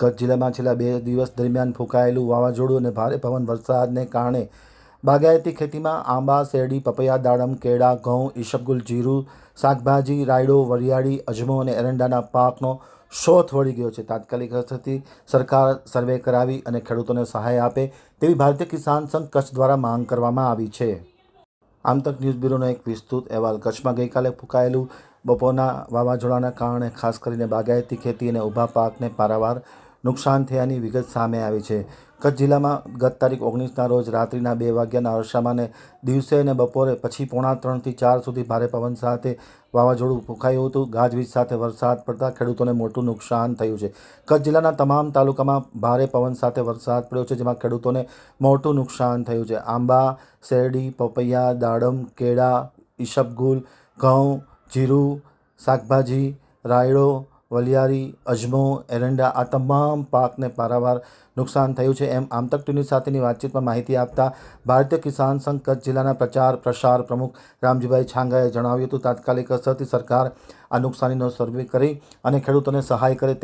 કચ્છ જિલ્લામાં છેલ્લા 2 દિવસ દરમિયાન ફૂંકાયેલું વાવાઝોડું અને ભારે પવન વરસાદને કારણે બાગાયતી ખેતીમાં આંબા, શેરડી, પપૈયા, દાડમ, કેળા, ઘઉં, ઈસબગુલ, જીરું, શાકભાજી, રાયડો, વરિયાળી, અજમો અને એરંડાના પાકનો શોથ વળી ગયો છે. તાત્કાલિક અસરથી સરકાર સર્વે કરાવી અને ખેડૂતોને સહાય આપે તેવી ભારતીય કિસાન સંઘ કચ્છ દ્વારા માંગ કરવામાં આવી છે. આમતક ન્યૂઝ બ્યુરોનો એક વિસ્તૃત અહેવાલ. કચ્છમાં ગઈકાલે ફૂંકાયેલું બપોરના વાવાઝોડાના કારણે ખાસ કરીને બાગાયતી ખેતી અને ઊભા પાકને પારાવાર નુકસાન થયાની વિગત સામે આવી છે. કચ્છ જિલ્લામાં ગત તારીખ 19ના રોજ રાત્રિના 2 વાગ્યાના અરસામાં દિવસે અને બપોરે પછી 3:30 થી 4 સુધી ભારે પવન સાથે વાવાઝોડું ફૂંકાયું હતું. ગાજવીજ સાથે વરસાદ પડતા ખેડૂતોને મોટું નુકસાન થયું છે. કચ્છ જિલ્લાના તમામ તાલુકામાં ભારે પવન સાથે વરસાદ પડ્યો છે, જેમાં ખેડૂતોને મોટું નુકસાન થયું છે. આંબા, શેરડી, પપૈયા, દાડમ, કેળા, ઈસબગુલ, ઘઉં, જીરું, શાકભાજી, રાયડો, વલિયારી, અજમો, એરંડા આ તમામ પાકને પારાવાર નુકસાન થયું છે એમ આમતક ટીવી સાથેની વાતચીતમાં માહિતી આપતા ભારતીય કિસાન સંઘ કચ્છ જિલ્લાના પ્રચાર પ્રસાર પ્રમુખ રામજીભાઈ છાંગાએ જણાવ્યું હતું. તાત્કાલિક અસરથી સરકાર આ નુકસાનીનો સર્વે કરી અને ખેડૂતોને સહાય કરે